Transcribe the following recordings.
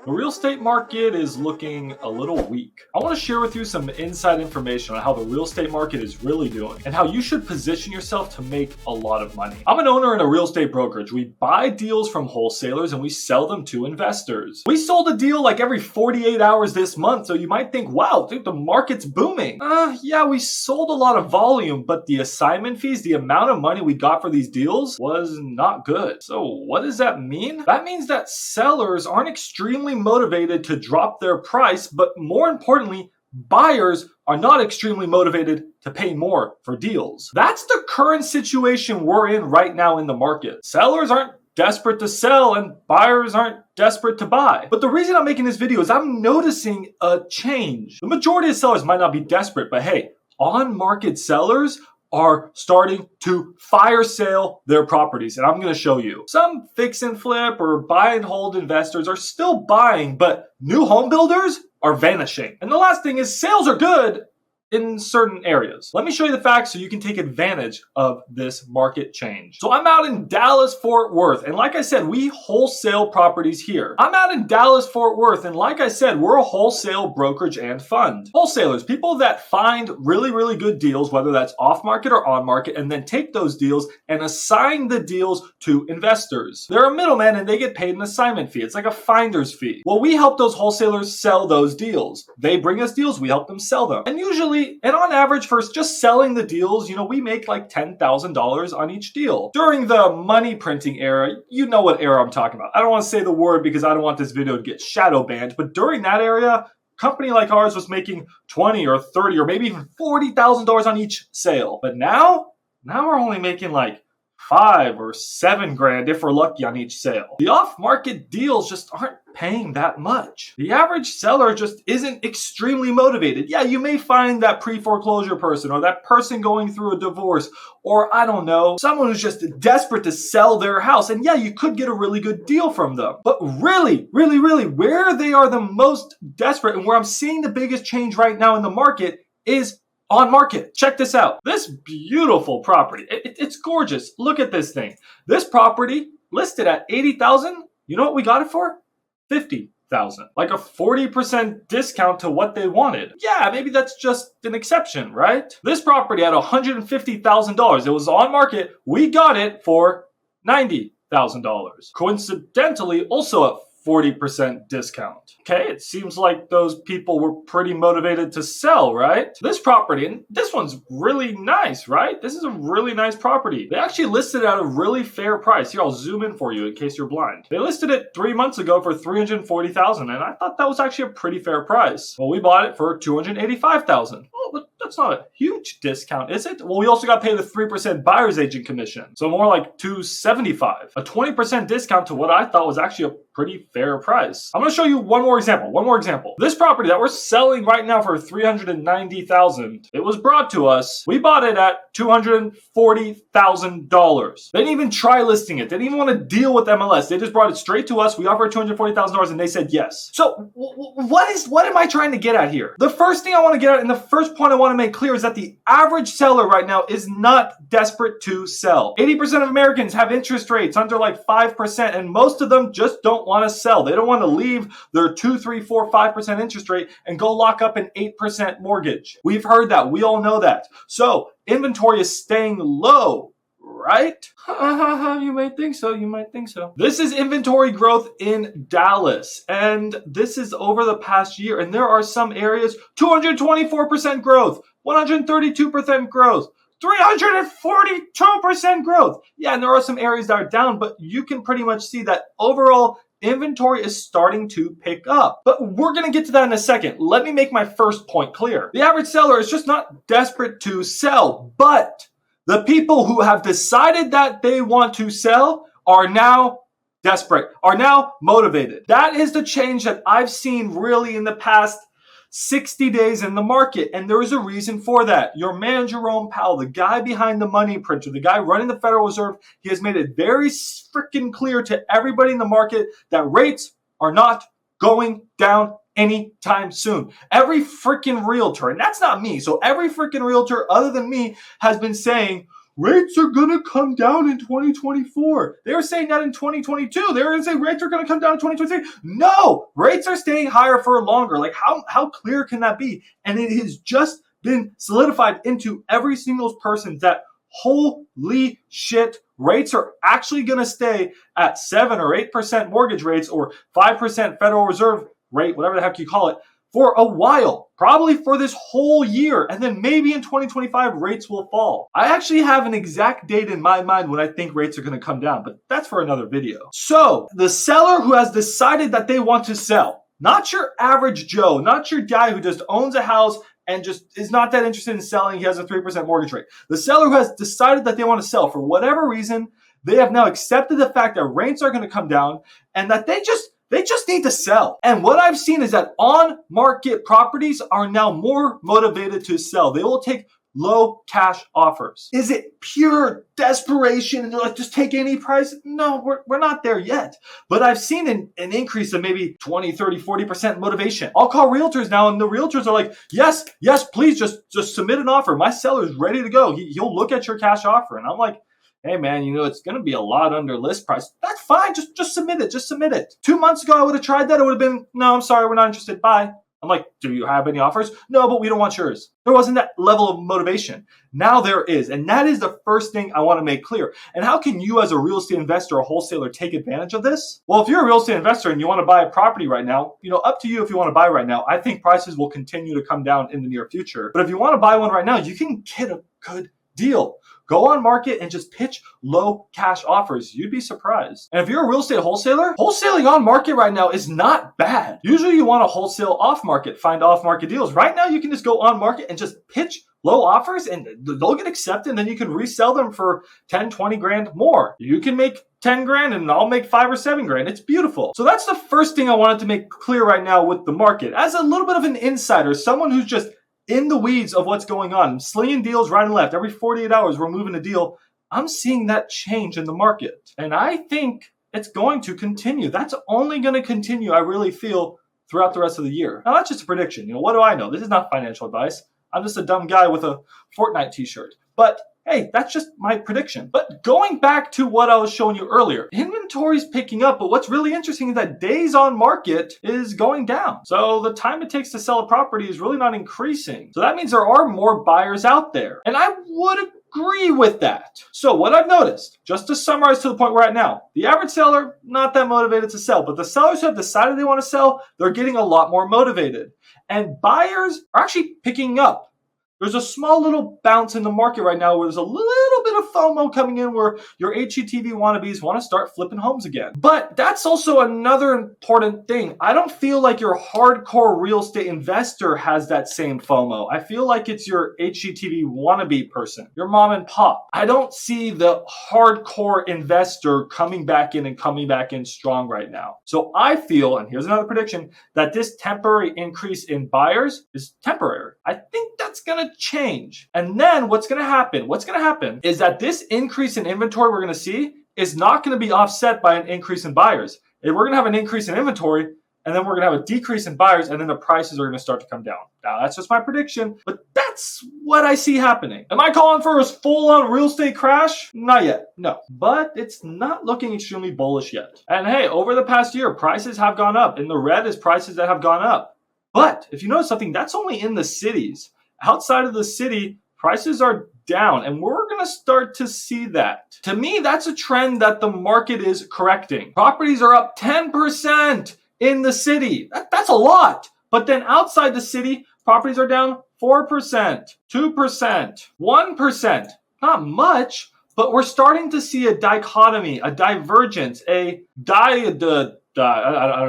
The real estate market is looking a little weak. I want to share with you some inside information on how the real estate market is really doing and how you should position yourself to make a lot of money. I'm an owner in a real estate brokerage. We buy deals from wholesalers and we sell them to investors. We sold a deal like every 48 hours this month, so you might think, wow, dude, the market's booming. Yeah, we sold a lot of volume, but the assignment fees, the amount of money we got for these deals was not good. So what does that mean? That means that sellers aren't extremely motivated to drop their price, but more importantly, buyers are not extremely motivated to pay more for deals. That's the current situation we're in right now in the market. Sellers aren't desperate to sell and buyers aren't desperate to buy. But the reason I'm making this video is I'm noticing a change. The majority of sellers might not be desperate, but hey, on-market sellers are starting to fire sale their properties, and I'm going to show you. Some fix and flip or buy and hold investors are still buying, but new home builders are vanishing. And the last thing is sales are good in certain areas. Let me show you the facts so you can take advantage of this market change. So I'm out in Dallas, Fort Worth, and like I said, we wholesale properties here. I'm out in Dallas, Fort Worth, and like I said, we're a wholesale brokerage and fund. Wholesalers, people that find really good deals, whether that's off market or on market, and then take those deals and assign the deals to investors. They're a middleman and they get paid an assignment fee. It's like a finder's fee. Well, we help those wholesalers sell those deals. They bring us deals, we help them sell them. And usually, and on average, for just selling the deals, we make like $10,000 on each deal. During the money printing era, you know what era I'm talking about. I don't want to say the word because I don't want this video to get shadow banned, but during that area, a company like ours was making $20 or $30 or maybe even $40,000 on each sale. But now we're only making like $5 or $7 grand if we're lucky on each sale. The off-market deals just aren't paying that much. The average seller just isn't extremely motivated. Yeah, you may find that pre-foreclosure person or that person going through a divorce or I don't know, someone who's just desperate to sell their house. And yeah, you could get a really good deal from them. But really, where they are the most desperate and where I'm seeing the biggest change right now in the market is on market. Check this out. This beautiful property. It's gorgeous. Look at this thing. This property listed at $80,000. You know what we got it for? $50,000. Like a 40% discount to what they wanted. Yeah, maybe that's just an exception, right? This property had $150,000. It was on market. We got it for $90,000. Coincidentally, also a 40% discount. Okay, it seems like those people were pretty motivated to sell, right? This property, and this one's really nice, right? This is a really nice property. They actually listed it at a really fair price. Here, I'll zoom in for you in case you're blind. They listed it 3 months ago for $340,000, and I thought that was actually a pretty fair price. Well, we bought it for $285,000. Oh, but that's not a huge discount, is it? Well, we also got paid a 3% buyer's agent commission, so more like $275. A 20% discount to what I thought was actually a pretty fair price. I'm going to show you one more example. This property that we're selling right now for $390,000, it was brought to us. We bought it at $240,000. They didn't even try listing it. They didn't even want to deal with MLS. They just brought it straight to us. We offered $240,000 and they said yes. So what am I trying to get at here? The first thing I want to get at and the first point I want to make clear is that the average seller right now is not desperate to sell. 80% of Americans have interest rates under like 5% and most of them just don't want to sell. They don't want to leave their 2, 3, 4, 5% interest rate and go lock up an 8% mortgage. We've heard that. We all know that. So inventory is staying low, right? You might think so. This is inventory growth in Dallas, and this is over the past year. And there are some areas 224% growth, 132% growth. 342% growth. Yeah, and there are some areas that are down, but you can pretty much see that overall inventory is starting to pick up. But we're going to get to that in a second. Let me make my first point clear. The average seller is just not desperate to sell, but the people who have decided that they want to sell are now desperate, are now motivated. That is the change that I've seen really in the past 60 days in the market, and there is a reason for that. Your man, Jerome Powell, the guy behind the money printer, the guy running the Federal Reserve, he has made it very freaking clear to everybody in the market that rates are not going down anytime soon. Every freaking realtor, and that's not me, so every freaking realtor other than me has been saying rates are going to come down in 2024. They were saying that in 2022. They were going to say rates are going to come down in 2023. No, rates are staying higher for longer. Like how clear can that be? And it has just been solidified into every single person that holy shit, rates are actually going to stay at 7 or 8% mortgage rates or 5% Federal Reserve rate, whatever the heck you call it, for a while, probably for this whole year. And then maybe in 2025, rates will fall. I actually have an exact date in my mind when I think rates are going to come down, but that's for another video. So the seller who has decided that they want to sell, not your average Joe, not your guy who just owns a house and just is not that interested in selling. He has a 3% mortgage rate. The seller who has decided that they want to sell for whatever reason, they have now accepted the fact that rates are going to come down and that they just need to sell. And what I've seen is that on-market properties are now more motivated to sell. They will take low cash offers. Is it pure desperation and they're like, just take any price? No, we're not there yet. But I've seen an increase of maybe 20, 30, 40% motivation. I'll call realtors now and the realtors are like, yes, please just submit an offer. My seller's ready to go. He'll look at your cash offer. And I'm like, hey man, it's going to be a lot under list price. That's fine. Just submit it. Just submit it. 2 months ago, I would have tried that. It would have been, no, I'm sorry. We're not interested. Bye. I'm like, do you have any offers? No, but we don't want yours. There wasn't that level of motivation. Now there is. And that is the first thing I want to make clear. And how can you as a real estate investor or wholesaler take advantage of this? Well, if you're a real estate investor and you want to buy a property right now, up to you if you want to buy right now. I think prices will continue to come down in the near future. But if you want to buy one right now, you can get a good deal. Go on market and just pitch low cash offers. You'd be surprised. And if you're a real estate wholesaler, wholesaling on market right now is not bad. Usually you want to wholesale off market, find off market deals. Right now you can just go on market and just pitch low offers and they'll get accepted and then you can resell them for 10, 20 grand more. You can make 10 grand and I'll make 5 or 7 grand. It's beautiful. So that's the first thing I wanted to make clear right now with the market. As a little bit of an insider, someone who's just in the weeds of what's going on, slinging deals right and left. Every 48 hours, we're moving a deal. I'm seeing that change in the market. And I think it's going to continue. That's only going to continue, I really feel, throughout the rest of the year. Now, that's just a prediction. What do I know? This is not financial advice. I'm just a dumb guy with a Fortnite t-shirt. But hey, that's just my prediction. But going back to what I was showing you earlier, inventory's picking up, but what's really interesting is that days on market is going down. So the time it takes to sell a property is really not increasing. So that means there are more buyers out there. And I would agree with that. So what I've noticed, just to summarize to the point we're at now, the average seller, not that motivated to sell, but the sellers who have decided they want to sell, they're getting a lot more motivated. And buyers are actually picking up. There's a small little bounce in the market right now where there's a little bit of FOMO coming in where your HGTV wannabes want to start flipping homes again. But that's also another important thing. I don't feel like your hardcore real estate investor has that same FOMO. I feel like it's your HGTV wannabe person, your mom and pop. I don't see the hardcore investor coming back in strong right now. So I feel, and here's another prediction, that this temporary increase in buyers is temporary. I think that's going to change. And then what's going to happen? What's going to happen is that this increase in inventory we're going to see is not going to be offset by an increase in buyers. We're going to have an increase in inventory and then we're going to have a decrease in buyers and then the prices are going to start to come down. Now, that's just my prediction, but that's what I see happening. Am I calling for a full-on real estate crash? Not yet, no. But it's not looking extremely bullish yet. And hey, over the past year, prices have gone up. In the red is prices that have gone up. But if you notice something, that's only in the cities. Outside of the city, prices are down, and we're going to start to see that. To me, that's a trend that the market is correcting. Properties are up 10% in the city. That's a lot. But then outside the city, properties are down 4%, 2%, 1%. Not much, but we're starting to see a dichotomy, a divergence, I don't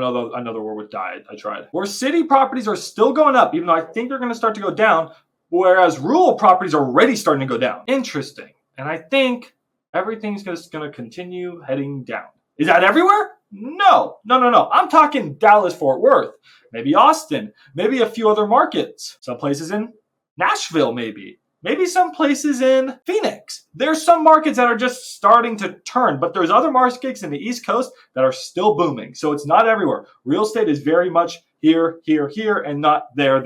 know another word with diet. I tried. Where city properties are still going up, even though I think they're going to start to go down, whereas rural properties are already starting to go down. Interesting. And I think everything's just going to continue heading down. Is that everywhere? No. I'm talking Dallas, Fort Worth, maybe Austin, maybe a few other markets. Some places in Nashville, maybe some places in Phoenix. There's some markets that are just starting to turn, but there's other markets in the East Coast that are still booming. So it's not everywhere. Real estate is very much here, and not there.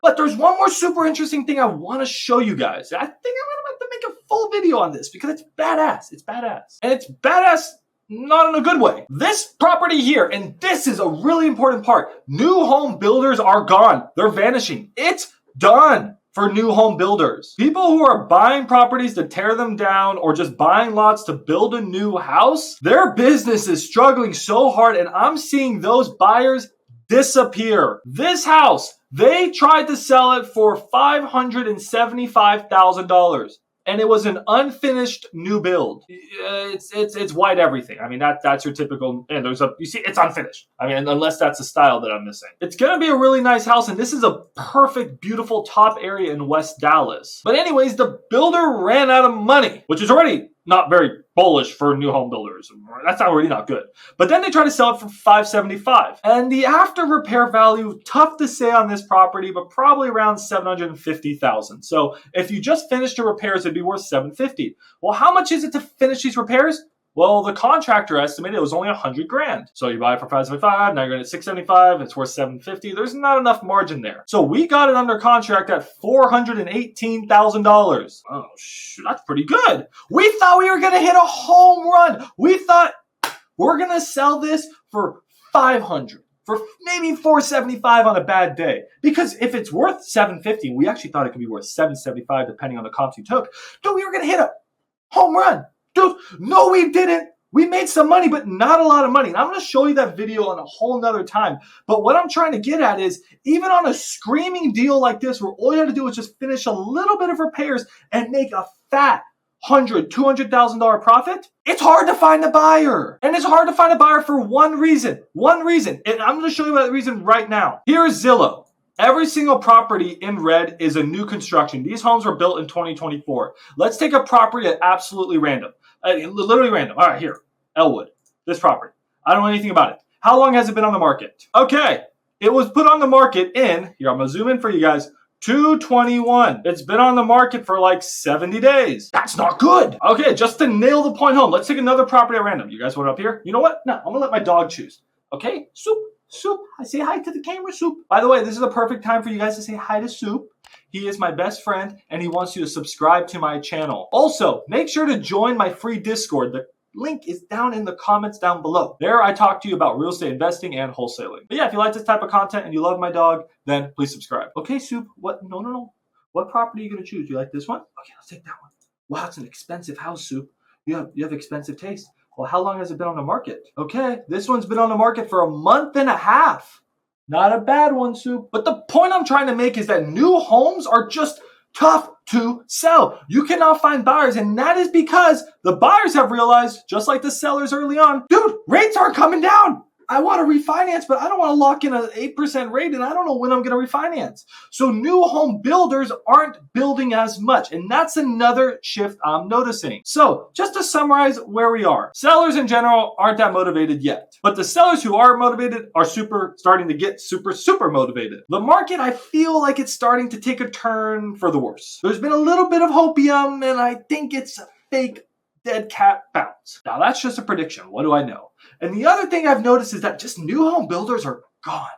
But there's one more super interesting thing I want to show you guys. I think I'm going to have to make a full video on this because it's badass. It's badass. And it's badass not in a good way. This property here, and this is a really important part, new home builders are gone. They're vanishing. It's done for new home builders. People who are buying properties to tear them down or just buying lots to build a new house, their business is struggling so hard, and I'm seeing those buyers disappear. This house, they tried to sell it for $575,000. And it was an unfinished new build. It's white everything. I mean, that's your typical, and you see, it's unfinished. I mean, unless that's the style that I'm missing. It's gonna be a really nice house, and this is a perfect, beautiful top area in West Dallas. But anyways, the builder ran out of money, which is already not very bullish for new home builders. That's already not good. But then they try to sell it for $575,000. And the after repair value, tough to say on this property, but probably around $750,000. So if you just finished the repairs, it'd be worth $750,000. Well, how much is it to finish these repairs? Well, the contractor estimated it was only $100,000. So you buy it for $575,000, now you're going to $675,000, it's worth $750,000. There's not enough margin there. So we got it under contract at $418,000. Oh, shoot, that's pretty good. We thought we were going to hit a home run. We thought we're going to sell this for $500,000. For maybe $475,000 on a bad day. Because if it's worth $750,000, we actually thought it could be worth $775,000 depending on the comps you took. Dude, we were going to hit a home run. Dude, no, we didn't. We made some money, but not a lot of money. And I'm going to show you that video on a whole nother time. But what I'm trying to get at is, even on a screaming deal like this, where all you have to do is just finish a little bit of repairs and make a fat $100,000, $200,000 profit, it's hard to find a buyer. And it's hard to find a buyer for one reason. One reason. And I'm going to show you that reason right now. Here's Zillow. Every single property in red is a new construction. These homes were built in 2024. Let's take a property at absolutely random. Literally random. All right, here. Elwood. This property. I don't know anything about it. How long has it been on the market? Okay. It was put on the market in, here, I'm going to zoom in for you guys, 2/21. It's been on the market for like 70 days. That's not good. Okay, just to nail the point home, let's take another property at random. You guys want up here? You know what? No, I'm going to let my dog choose. Okay? Soup. Soup, I say hi to the camera, Soup. By the way, this is the perfect time for you guys to say hi to Soup. He is my best friend, and he wants you to subscribe to my channel. Also, make sure to join my free Discord. The link is down in the comments down below. There, I talk to you about real estate investing and wholesaling. But yeah, if you like this type of content and you love my dog, then please subscribe. Okay, Soup, what? No. What property are you going to choose? You like this one? Okay, let's take that one. Wow, it's an expensive house, Soup. You have expensive taste. Well, how long has it been on the market? Okay, this one's been on the market for a month and a half. Not a bad one, Soup. But the point I'm trying to make is that new homes are just tough to sell. You cannot find buyers, and that is because the buyers have realized, just like the sellers early on, dude, rates aren't coming down. I want to refinance, but I don't want to lock in an 8% rate, and I don't know when I'm going to refinance. So new home builders aren't building as much, and that's another shift I'm noticing. So just to summarize where we are, sellers in general aren't that motivated yet, but the sellers who are motivated are starting to get super motivated. The market, I feel like it's starting to take a turn for the worse. There's been a little bit of hopium, and I think it's a fake dead cat bounce. Now that's just a prediction. What do I know? And the other thing I've noticed is that just new home builders are gone.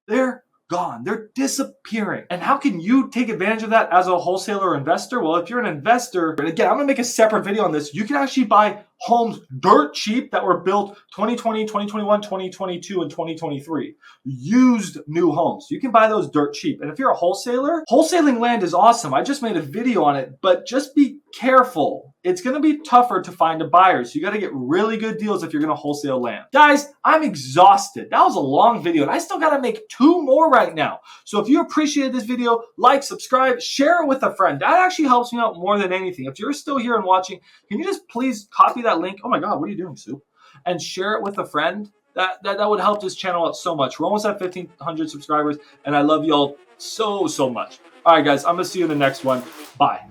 They're gone. They're disappearing. And how can you take advantage of that as a wholesaler or investor? Well, if you're an investor, and again, I'm going to make a separate video on this, you can actually buy homes dirt cheap that were built 2020, 2021, 2022, and 2023. Used new homes. You can buy those dirt cheap. And if you're a wholesaler, wholesaling land is awesome. I just made a video on it, but just be careful. It's going to be tougher to find a buyer. So you got to get really good deals if you're going to wholesale land. Guys, I'm exhausted. That was a long video, and I still got to make 2 more right now. So if you appreciated this video, like, subscribe, share it with a friend. That actually helps me out more than anything. If you're still here and watching, can you just please copy that link? Oh my God, what are you doing, Soup? And share it with a friend. That would help this channel out so much. We're almost at 1,500 subscribers, and I love y'all so much. All right, guys, I'm going to see you in the next one. Bye.